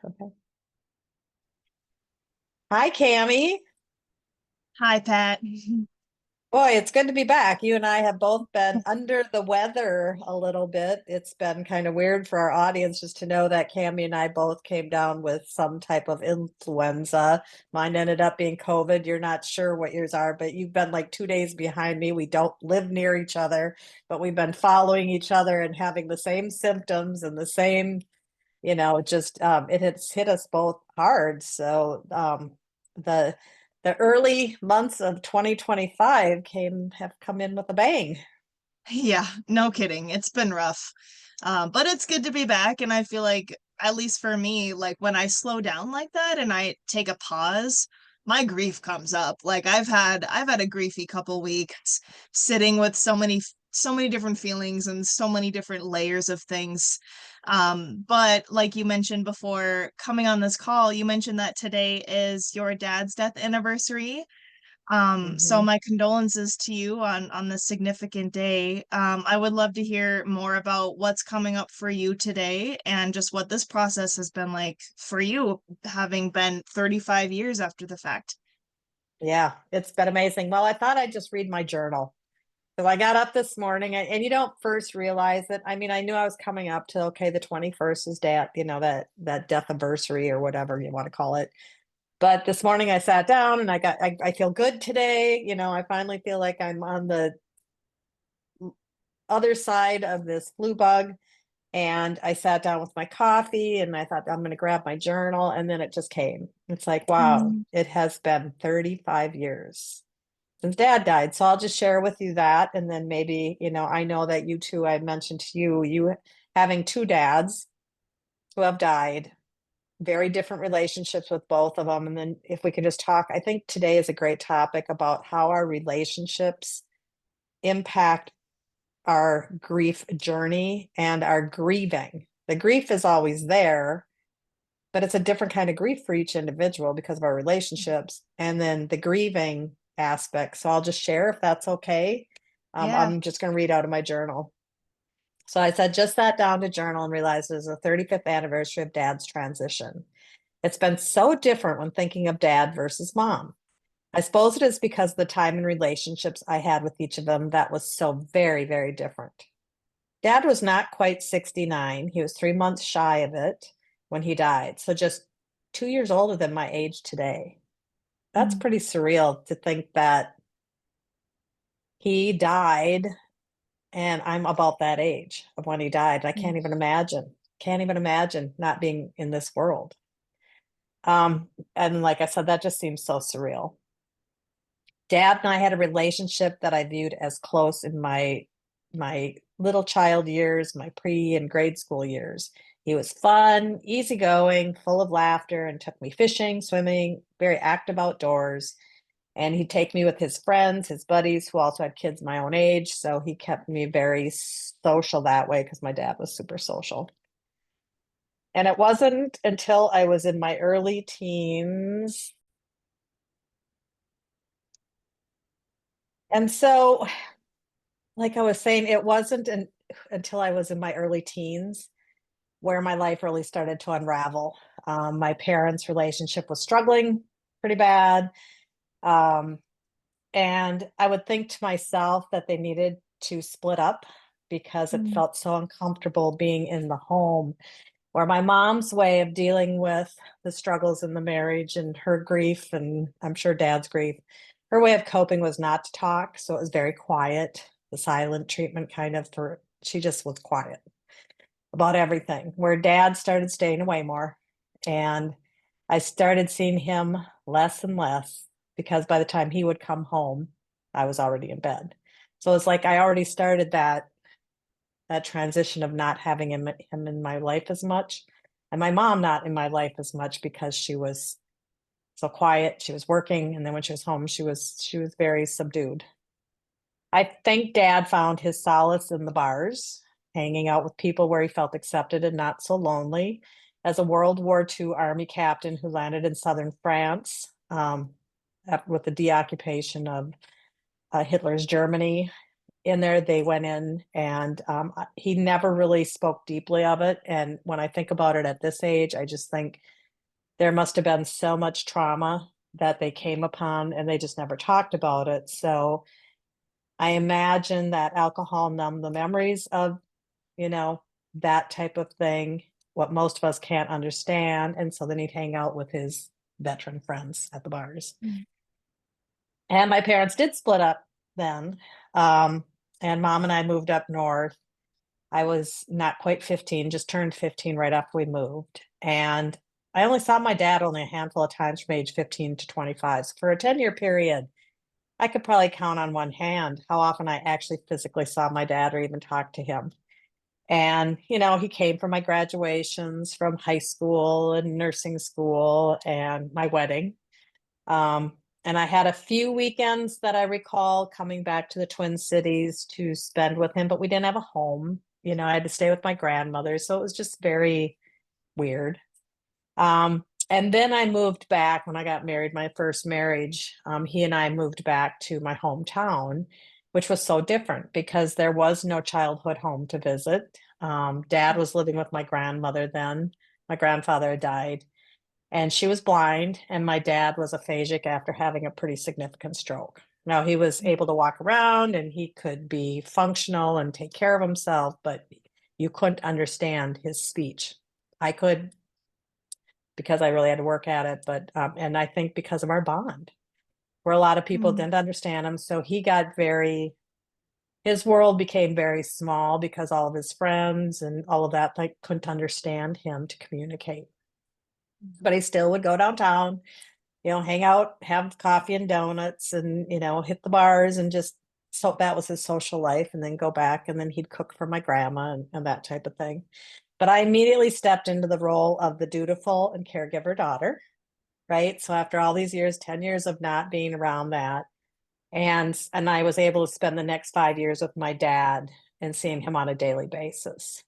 Okay. Hi, Cami. Hi, Pat. Boy, it's good to be back. You and I have both been under the weather a little bit. It's been kind of weird for our audience just to know that Cami and I both came down with some type of influenza. Mine ended up being COVID. You're not sure what yours are, but you've been like 2 days behind me. We don't live near each other, but we've been following each other and having the same symptoms and the same, just it has hit us both hard. So the the early months of 2025 have come in with a bang. Yeah, no kidding. It's been rough. But it's good to be back. And I feel like, at least for me, like when I slow down like that and I take a pause, my grief comes up. Like I've had a griefy couple weeks sitting with so many different feelings and so many different layers of things. But like you mentioned before coming on this call, you mentioned that today is your dad's death anniversary. So Mhm. my condolences to you on this significant day. I would love to hear more about what's coming up for you today and just what this process has been like for you, having been 35 years after the fact. Yeah, it's been amazing. Well, I thought I'd just read my journal. So I got up this morning and you don't first realize it. I mean, I knew I was coming up to okay, the 21st is death, that death anniversary or whatever you want to call it. But this morning I sat down and I feel good today. I finally feel like I'm on the other side of this flu bug. And I sat down with my coffee and I thought I'm going to grab my journal. And then it just came. It's like, wow, Mm. it has been 35 years since dad died. So I'll just share with you that. And then maybe, I know that you two, I mentioned to you having two dads who have died, very different relationships with both of them. And then if we can just talk, I think today is a great topic about how our relationships impact our grief journey and our grieving. The grief is always there, but it's a different kind of grief for each individual because of our relationships. And then the grieving aspect. So I'll just share if that's okay. Yeah. I'm just going to read out of my journal. So I said, just sat down to journal and realized it was the 35th anniversary of dad's transition. It's been so different when thinking of dad versus mom. I suppose it is because of the time and relationships I had with each of them that was so very, very different. Dad was not quite 69. He was 3 months shy of it when he died. So just 2 years older than my age today. That's Mm. pretty surreal to think that he died and I'm about that age of when he died. I can't even imagine. Can't even imagine not being in this world. And like I said, that just seems so surreal. Dad and I had a relationship that I viewed as close in my little child years, my pre and grade school years. He was fun, easygoing, full of laughter, and took me fishing, swimming, very active outdoors. And he'd take me with his friends, his buddies, who also had kids my own age. So he kept me very social that way because my dad was super social. And it wasn't until I was in my early teens. And so like I was saying, it wasn't until I was in my early teens where my life really started to unravel. My parents' relationship was struggling pretty bad. Um, and I would think to myself that they needed to split up because it Mm. felt so uncomfortable being in the home. Where my mom's way of dealing with the struggles in the marriage and her grief, and I'm sure dad's grief, her way of coping was not to talk. So it was very quiet, the silent treatment kind of for, she just was quiet about everything. Where dad started staying away more. And I started seeing him less and less because by the time he would come home, I was already in bed. So it's like I already started that transition of not having him in my life as much and my mom not in my life as much because she was so quiet, she was working, and then when she was home she was very subdued. I think dad found his solace in the bars, hanging out with people where he felt accepted and not so lonely. As a World War II Army captain who landed in southern France with the deoccupation of Hitler's Germany, in there, they went in, and he never really spoke deeply of it. And when I think about it at this age, I just think there must have been so much trauma that they came upon, and they just never talked about it. So I imagine that alcohol numbed the memories of, you know, that type of thing, what most of us can't understand. And so then he'd hang out with his veteran friends at the bars. Mm. And my parents did split up then. Um, and mom and I moved up north. I was not quite 15, just turned 15 right after we moved. And I only saw my dad only a handful of times from age 15 to 25. So for a 10-year period, I could probably count on one hand how often I actually physically saw my dad or even talked to him. And, he came for my graduations from high school and nursing school and my wedding. Um, and I had a few weekends that I recall coming back to the Twin Cities to spend with him, but we didn't have a home. I had to stay with my grandmother. So it was just very weird. And then I moved back when I got married, my first marriage. He and I moved back to my hometown, which was so different because there was no childhood home to visit. Dad was living with my grandmother then. My grandfather had died, and she was blind, and my dad was aphasic after having a pretty significant stroke. Now, he was able to walk around and he could be functional and take care of himself, but you couldn't understand his speech. I could, because I really had to work at it, but and I think because of our bond, where a lot of people Mm. didn't understand him. So his world became very small because all of his friends and all of that like couldn't understand him to communicate. But he still would go downtown, hang out, have coffee and donuts, and hit the bars, and just, so that was his social life, and then go back, and then he'd cook for my grandma and that type of thing. But I immediately stepped into the role of the dutiful and caregiver daughter, right? So after all these years, 10 years of not being around that, and I was able to spend the next 5 years with my dad and seeing him on a daily basis.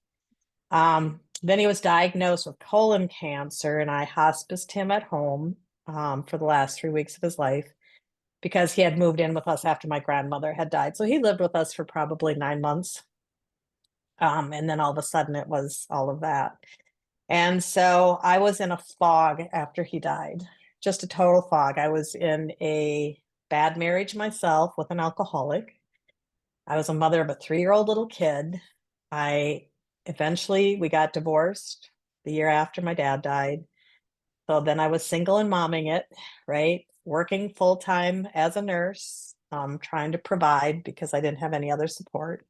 Then he was diagnosed with colon cancer, and I hospiced him at home for the last 3 weeks of his life because he had moved in with us after my grandmother had died. So he lived with us for probably 9 months. And then all of a sudden it was all of that. And so I was in a fog after he died, just a total fog. I was in a bad marriage myself with an alcoholic. I was a mother of a 3-year-old little kid. We got divorced the year after my dad died. So then I was single and momming it, right? Working full time as a nurse, trying to provide because I didn't have any other support.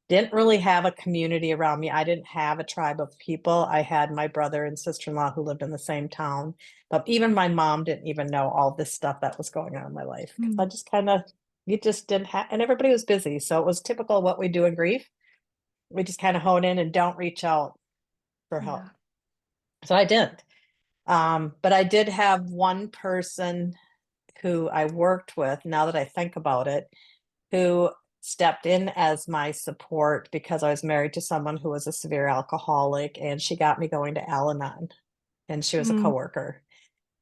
Didn't really have a community around me. I didn't have a tribe of people. I had my brother and sister-in-law who lived in the same town, but even my mom didn't even know all this stuff that was going on in my life because I Mm. just kind of, you just didn't have, and everybody was busy. So it was typical of what we do in grief. We just kind of hone in and don't reach out for help. Yeah. So I didn't. But I did have one person who I worked with, now that I think about it, who stepped in as my support because I was married to someone who was a severe alcoholic, and she got me going to Al-Anon, and she was a Mm. coworker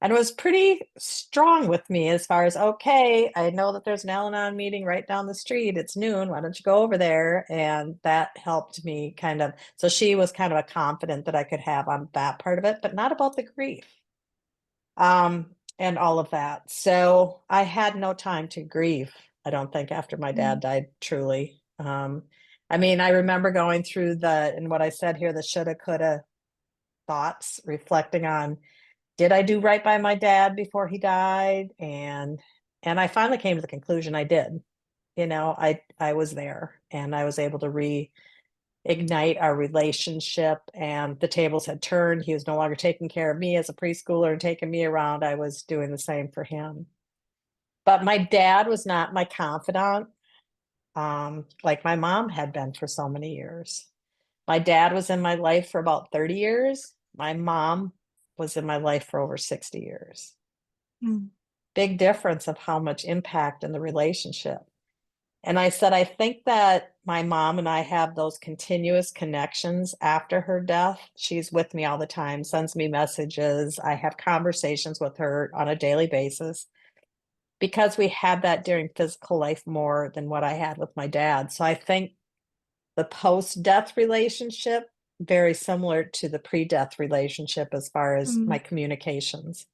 and was pretty strong with me as far as, okay, I know that there's an Al-Anon meeting right down the street. It's noon. Why don't you go over there? And that helped me kind of, so she was kind of a confident that I could have on that part of it, but not about the grief. And all of that. So I had no time to grieve, I don't think, after my dad Mm. died, truly. I mean, I remember going through and what I said here, the shoulda, coulda thoughts, reflecting on, did I do right by my dad before he died? And I finally came to the conclusion I did. I was there, and I was able to reignite our relationship, and the tables had turned. He was no longer taking care of me as a preschooler and taking me around. I was doing the same for him. But my dad was not my confidant, like my mom had been for so many years. My dad was in my life for about 30 years. My mom was in my life for over 60 years. Mm. Big difference of how much impact in the relationship. And I said, I think that my mom and I have those continuous connections after her death. She's with me all the time, sends me messages. I have conversations with her on a daily basis because we had that during physical life more than what I had with my dad. So I think the post-death relationship very similar to the pre-death relationship as far as Mm, my communications.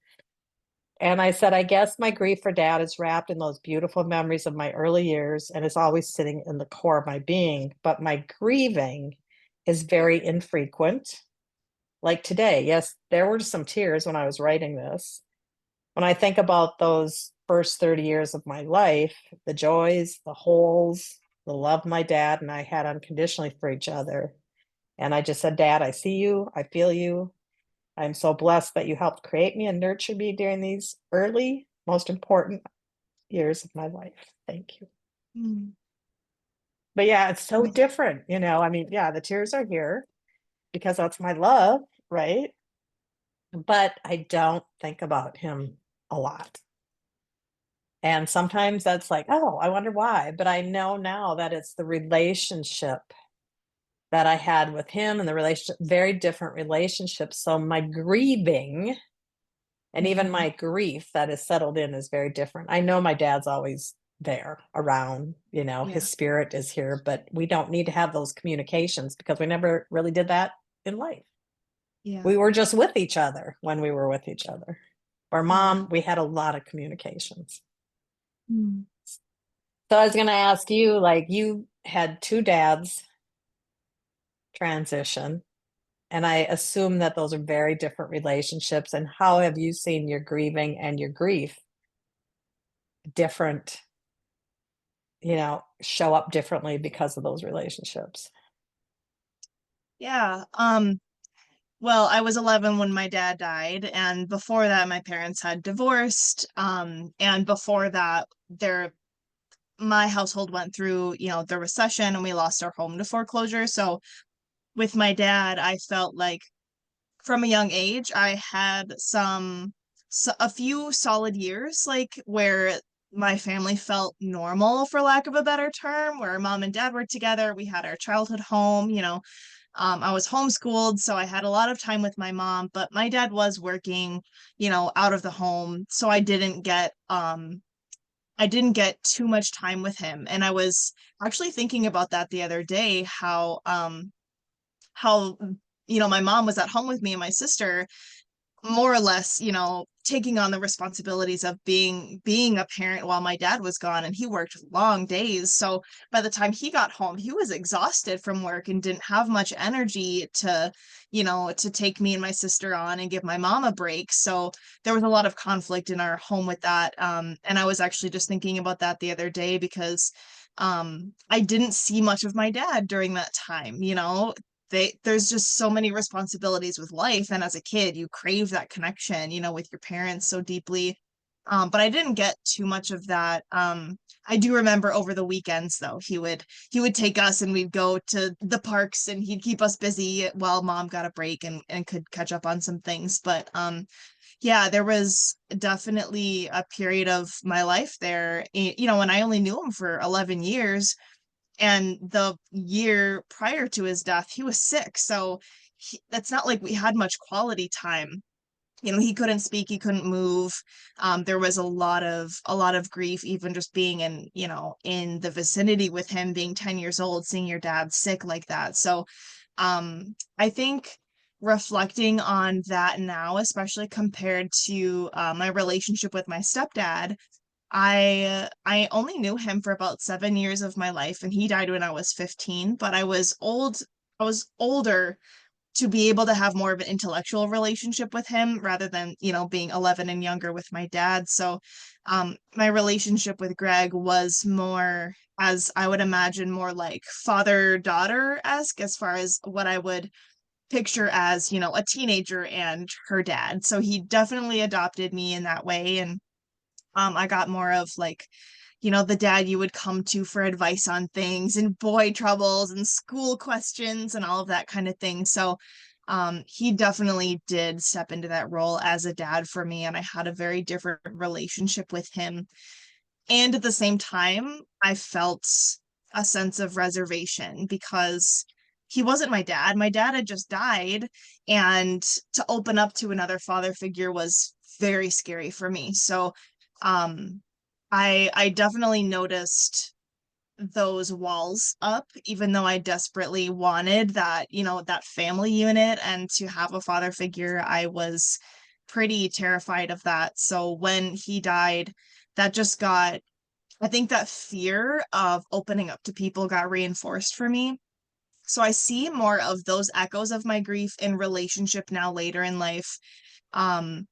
And I said, I guess my grief for dad is wrapped in those beautiful memories of my early years and is always sitting in the core of my being. But my grieving is very infrequent. Like today, yes, there were some tears when I was writing this. When I think about those first 30 years of my life, the joys, the holes, the love my dad and I had unconditionally for each other. And I just said, Dad, I see you, I feel you, I'm so blessed that you helped create me and nurture me during these early, most important years of my life. Thank you. mm. But yeah, it's I so mean, different. I mean, yeah, the tears are here because that's my love, right? But I don't think about him a lot. And sometimes that's like, oh, I wonder why. But I know now that it's the relationship that I had with him and the relationship, very different relationships. So my grieving and even mhm. my grief that is settled in is very different. I know my dad's always there around, Yeah, his spirit is here, but we don't need to have those communications because we never really did that in life. yeah, We were just with each other when we were with each other. Our yeah. mom, we had a lot of communications. Mm. So I was going to ask you, like, you had two dads transition, and I assume that those are very different relationships. And how have you seen your grieving and your grief different, show up differently because of those relationships? Yeah. Well, I was 11 when my dad died, and before that, my parents had divorced. And before that, my household went through, the recession, and we lost our home to foreclosure. So with my dad, I felt like from a young age, I had a few solid years, like where my family felt normal, for lack of a better term, where mom and dad were together. We had our childhood home, I was homeschooled, so I had a lot of time with my mom, but my dad was working, out of the home, so I didn't get too much time with him. And I was actually thinking about that the other day, how my mom was at home with me and my sister, more or less, taking on the responsibilities of being a parent while my dad was gone, and he worked long days. So by the time he got home, he was exhausted from work and didn't have much energy to take me and my sister on and give my mom a break. So there was a lot of conflict in our home with that. And I was actually just thinking about that the other day because I didn't see much of my dad during that time. There's just so many responsibilities with life, and as a kid you crave that connection, with your parents so deeply. But I didn't get too much of that. I do remember over the weekends though, he would take us and we'd go to the parks, and he'd keep us busy while mom got a break and could catch up on some things. But yeah, there was definitely a period of my life there, when I only knew him for 11 years, and the year prior to his death he was sick. So that's not like we had much quality time. He couldn't speak, he couldn't move. There was a lot of grief, even just being in the vicinity with him, being 10 years old, seeing your dad sick like that. So I think reflecting on that now, especially compared to my relationship with my stepdad, I only knew him for about 7 years of my life, and he died when I was 15, but I was older to be able to have more of an intellectual relationship with him rather than, being 11 and younger with my dad. So my relationship with Greg was more, as I would imagine, more like father-daughter-esque, as far as what I would picture as, a teenager and her dad. So he definitely adopted me in that way. And I got more of like, the dad you would come to for advice on things and boy troubles and school questions and all of that kind of thing. So he definitely did step into that role as a dad for me, and I had a very different relationship with him. And at the same time, I felt a sense of reservation because he wasn't my dad. My dad had just died, and to open up to another father figure was very scary for me. So, um, I definitely noticed those walls up, even though I desperately wanted that, that family unit and to have a father figure. I was pretty terrified of that. So when he died, that just got, I think that fear of opening up to people got reinforced for me. So I see more of those echoes of my grief in relationship now later in life. Um,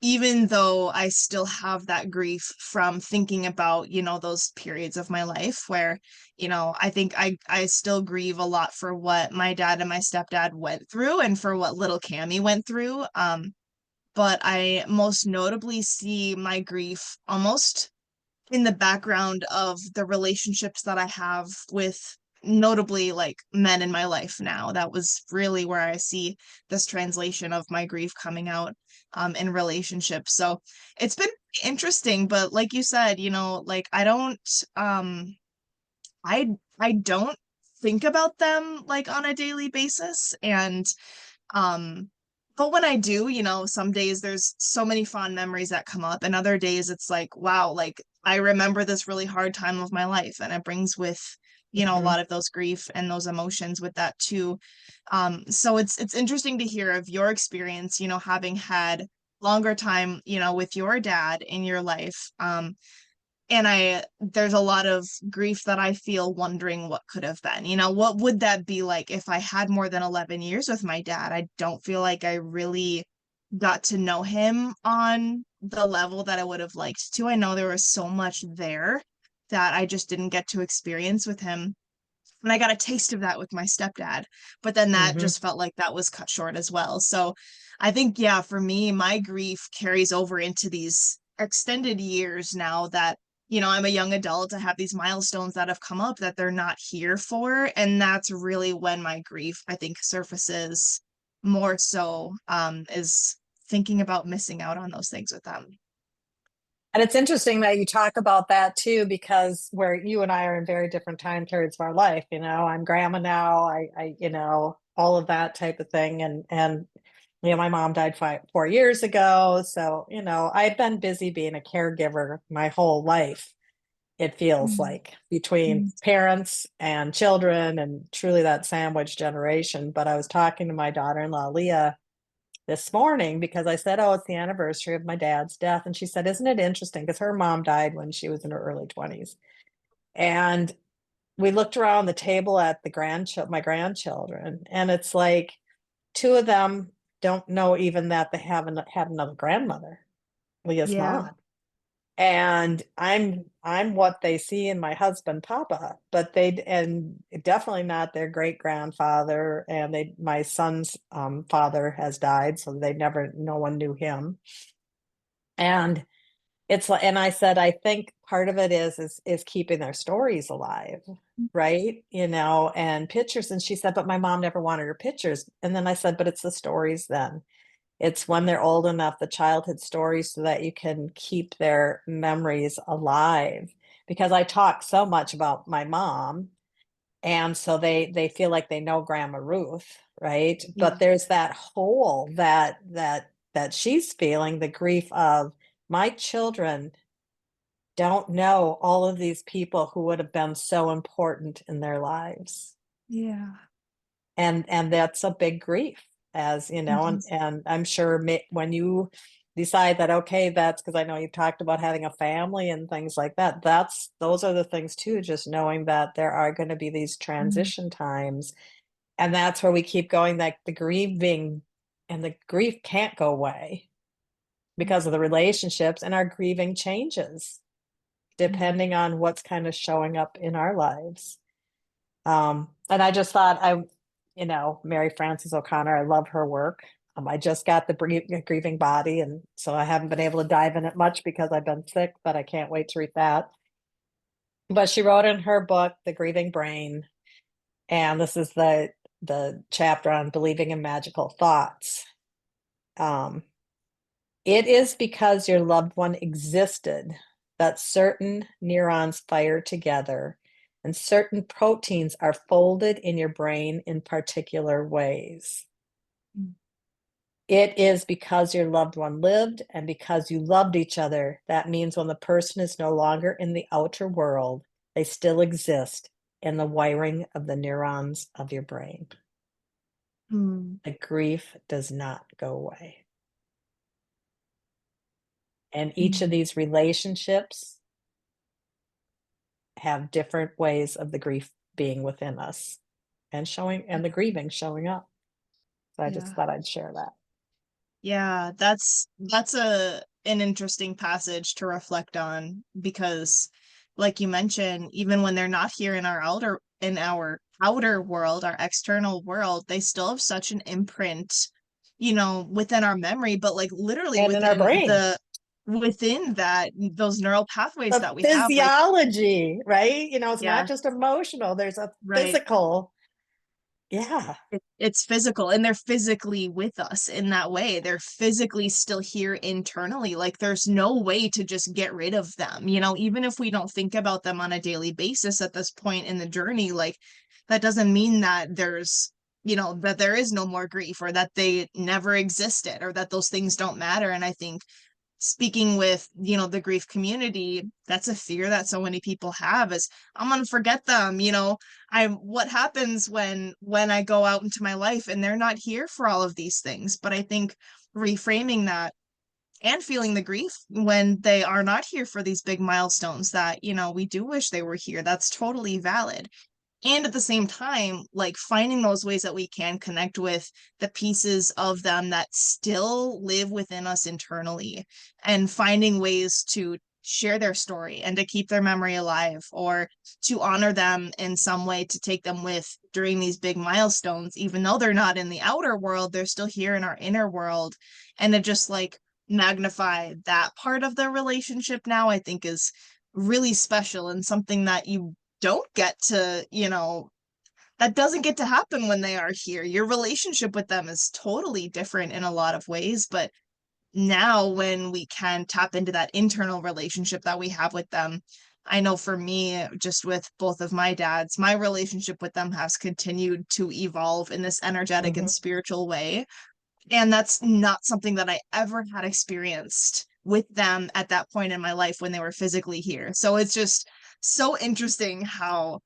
Even though I still have that grief from thinking about, those periods of my life where, I think I still grieve a lot for what my dad and my stepdad went through and for what little Cami went through. But I most notably see my grief almost in the background of the relationships that I have with notably like men in my life now. That was really where I see this translation of my grief coming out in relationships. So it's been interesting, but like you said, like um I I don't think about them like on a daily basis. And um, but when I do, some days there's so many fond memories that come up, and other days it's like, wow, like I remember this really hard time of my life, and it brings with, a Mhm. lot of those grief and those emotions with that too. So it's interesting to hear of your experience, having had longer time, with your dad in your life. And there's a lot of grief that I feel wondering what could have been. What would that be like if I had more than 11 years with my dad? I don't feel like I really got to know him on the level that I would have liked to. I know there was so much there that I just didn't get to experience with him. And I got a taste of that with my stepdad, but then that Mhm. just felt like that was cut short as well. So I think, yeah, for me, my grief carries over into these extended years now that, I'm a young adult. I have these milestones that have come up that they're not here for. And that's really when my grief, I think, surfaces more so, is thinking about missing out on those things with them. And it's interesting that you talk about that too, because where you and I are in very different time periods of our life. I'm grandma now. All of that type of thing, and my mom died 4 years ago. So I've been busy being a caregiver my whole life. It feels Mm, like between mm, parents and children, and truly that sandwich generation. But I was talking to my daughter-in-law Leah this morning because I said, "Oh, it's the anniversary of my dad's death." And she said, "Isn't it interesting?" Because her mom died when she was in her early 20s. And we looked around the table at my grandchildren, and it's like two of them don't know even that they haven't had another grandmother, Leah's yeah. mom. And I'm what they see in my husband, Papa, but and definitely not their great grandfather. And my son's father has died, so no one knew him. And it's like, and I said, I think part of it is keeping their stories alive, right? And pictures. And she said, but my mom never wanted her pictures. And then I said, but it's the stories then. It's when they're old enough, the childhood stories, so that you can keep their memories alive. Because I talk so much about my mom, and so they feel like they know Grandma Ruth, right? Yeah. But there's that hole that she's feeling, the grief of my children don't know all of these people who would have been so important in their lives. Yeah. And that's a big grief, as you know, Mhm. and I'm sure when you decide that, okay, that's because I know you've talked about having a family and things like that, those are the things too, just knowing that there are going to be these Mhm. transition times. And that's where we keep going, like the grieving, and the grief can't go away because of the relationships, and our grieving changes Mhm. depending on what's kind of showing up in our lives. And I just thought Mary Frances O'Connor, I love her work. I just got the Grieving Body, and so I haven't been able to dive in it much because I've been sick, but I can't wait to read that. But she wrote in her book, The Grieving Brain, and this is the chapter on believing in magical thoughts. Um, it is because your loved one existed that certain neurons fire together and certain proteins are folded in your brain in particular ways. It is because your loved one lived and because you loved each other. That means when the person is no longer in the outer world, they still exist in the wiring of the neurons of your brain. Hmm. The grief does not go away. And each of these relationships have different ways of the grief being within us and showing, and the grieving showing up. So I just Yeah. thought I'd share that. Yeah, that's a an interesting passage to reflect on because like you mentioned, even when they're not here in our outer world, our external world, they still have such an imprint, within our memory, but like literally And in our brain, within that those neural pathways the that we have, like physiology, right? It's not yeah, just emotional, there's a right. physical. Yeah. It's physical and they're physically with us in that way. They're physically still here internally. Like there's no way to just get rid of them. Even if we don't think about them on a daily basis at this point in the journey, like that doesn't mean that that there is no more grief or that they never existed or that those things don't matter. And I think speaking with the grief community, that's a fear that so many people have is I'm gonna forget them. I what happens when I go out into my life and they're not here for all of these things. But I think reframing that and feeling the grief when they are not here for these big milestones that we do wish they were here, that's totally valid. And at the same time, like finding those ways that we can connect with the pieces of them that still live within us internally and finding ways to share their story and to keep their memory alive or to honor them in some way, to take them with during these big milestones, even though they're not in the outer world, they're still here in our inner world. And to just like magnify that part of the relationship now, I think is really special and something that you don't get to, that doesn't get to happen when they are here. Your relationship with them is totally different in a lot of ways, but now when we can tap into that internal relationship that we have with them, I know for me, just with both of my dads, my relationship with them has continued to evolve in this energetic and Hmm. spiritual way. And that's not something that I ever had experienced with them at that point in my life when they were physically here. So it's just so interesting how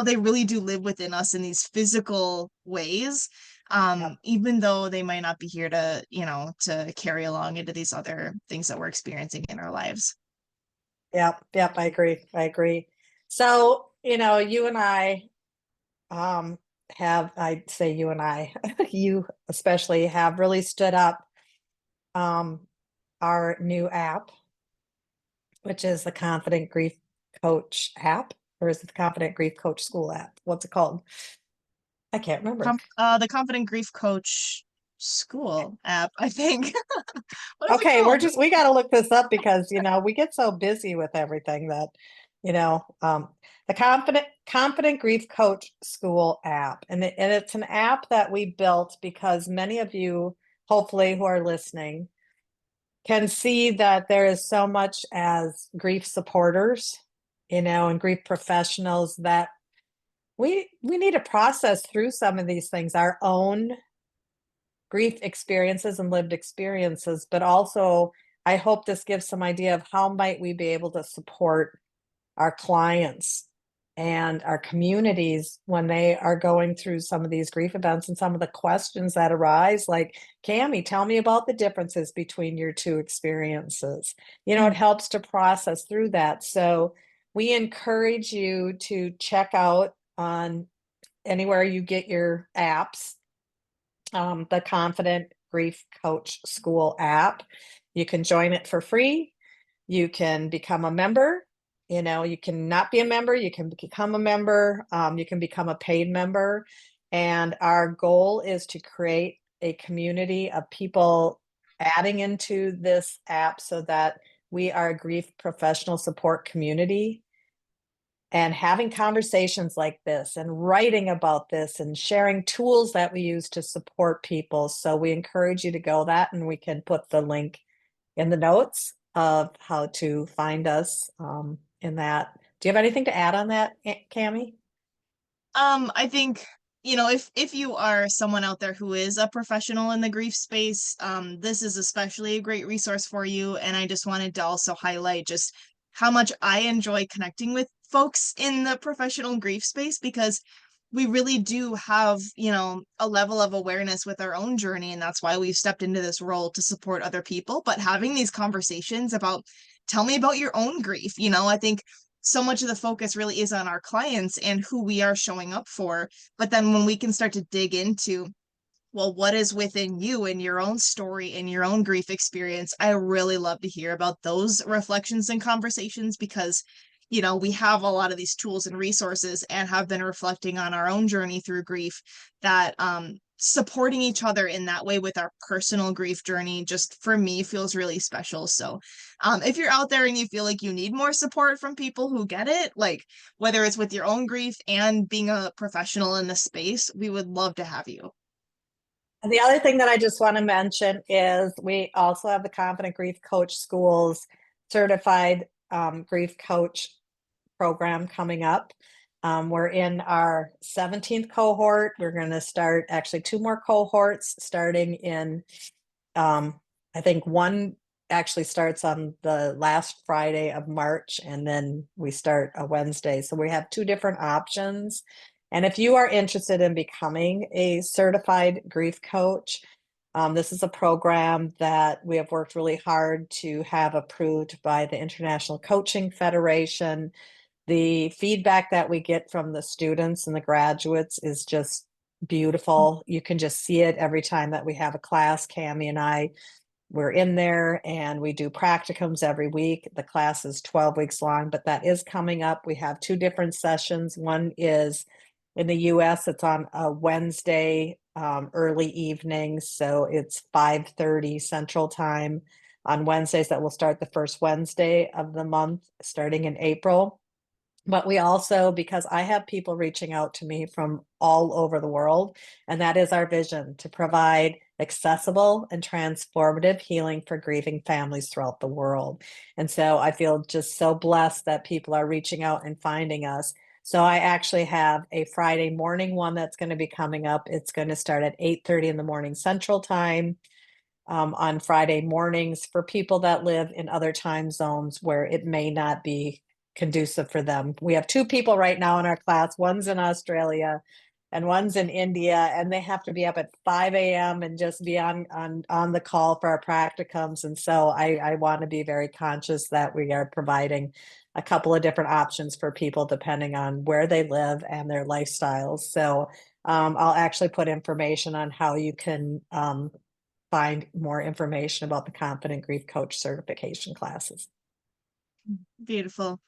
they really do live within us in these physical ways. Yep. Even though they might not be here to carry along into these other things that we're experiencing in our lives. Yep. Yep. I agree. I agree. So, you and I um I'd say you and I, you especially have really stood up um our new app, which is the Confident Grief Coach app, or is it the Confident Grief Coach School app? What's it called? I can't remember. The Confident Grief Coach school app, I think. What is it Okay, called? we got to look this up because, we get so busy with everything that, you know, um, the Confident Grief Coach School app. And it's an app that we built because many of you, hopefully, who are listening, can see that there is so much as grief supporters, and grief professionals that we need to process through some of these things, our own grief experiences and lived experiences, but also I hope this gives some idea of how might we be able to support our clients and our communities when they are going through some of these grief events and some of the questions that arise, like, Cami, tell me about the differences between your two experiences. It helps to process through that. So we encourage you to check out on anywhere you get your apps, the Confident Grief Coach School app. You can join it for free. You can become a member. You can not be a member. You can become a member. You can become a paid member. And our goal is to create a community of people adding into this app so that we are a grief professional support community, and having conversations like this and writing about this and sharing tools that we use to support people. So we encourage you to go that, and we can put the link in the notes of how to find us in that. Do you have anything to add on that, Cami? I think if you are someone out there who is a professional in the grief space, this is especially a great resource for you. And I just wanted to also highlight just how much I enjoy connecting with folks in the professional grief space, because we really do have, a level of awareness with our own journey. And that's why we've stepped into this role to support other people. But having these conversations about, tell me about your own grief, I think so much of the focus really is on our clients and who we are showing up for. But then when we can start to dig into, well, what is within you and your own story and your own grief experience, I really love to hear about those reflections and conversations, because we have a lot of these tools and resources and have been reflecting on our own journey through grief, that supporting each other in that way with our personal grief journey just for me feels really special. So if you're out there and you feel like you need more support from people who get it, like whether it's with your own grief and being a professional in the space, we would love to have you. And the other thing that I just want to mention is we also have the Confident Grief Coach Schools certified grief coach program coming up. We're in our 17th cohort. We're going to start actually 2 more cohorts starting in, I think one actually starts on the last Friday of March, and then we start a Wednesday. So we have 2 different options. And if you are interested in becoming a certified grief coach, this is a program that we have worked really hard to have approved by the International Coaching Federation. The feedback that we get from the students and the graduates is just beautiful. You can just see it every time that we have a class. Cami and I, we're in there and we do practicums every week. The class is 12 weeks long, but that is coming up. We have 2 different sessions. One is in the US, it's on a Wednesday, early evening. So it's 5:30 Central Time on Wednesdays. That will start the first Wednesday of the month, starting in April. But we also, because I have people reaching out to me from all over the world, and that is our vision, to provide accessible and transformative healing for grieving families throughout the world. And so I feel just so blessed that people are reaching out and finding us. So I actually have a Friday morning one that's going to be coming up. It's going to start at 8:30 in the morning Central Time. On Friday mornings for people that live in other time zones where it may not be conducive for them. We have 2 people right now in our class. One's in Australia and one's in India, and they have to be up at 5 a.m. and just be on the call for our practicums. And so I want to be very conscious that we are providing a couple of different options for people depending on where they live and their lifestyles. So I'll actually put information on how you can find more information about the Confident Grief Coach certification classes. Beautiful.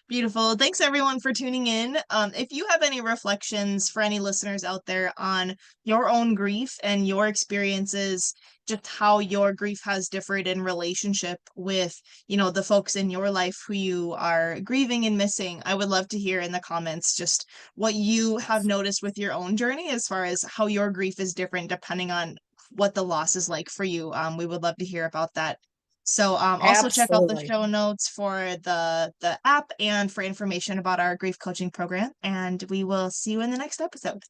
Beautiful. Thanks everyone for tuning in. If you have any reflections for any listeners out there on your own grief and your experiences, just how your grief has differed in relationship with, the folks in your life who you are grieving and missing, I would love to hear in the comments just what you have noticed with your own journey as far as how your grief is different depending on what the loss is like for you. We would love to hear about that. So also check out the Absolutely. show notes for the app and for information about our grief coaching program. And we will see you in the next episode.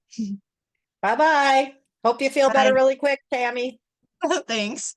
Bye bye. Hope you feel better Bye. really quick, Tammy. Thanks.